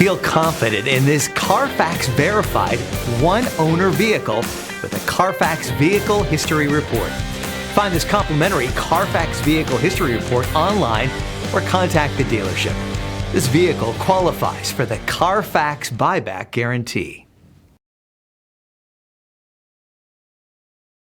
Feel confident in this Carfax verified one-owner vehicle with a Carfax Vehicle History Report. Find this complimentary Carfax Vehicle History Report online or contact the dealership. This vehicle qualifies for the Carfax Buyback Guarantee.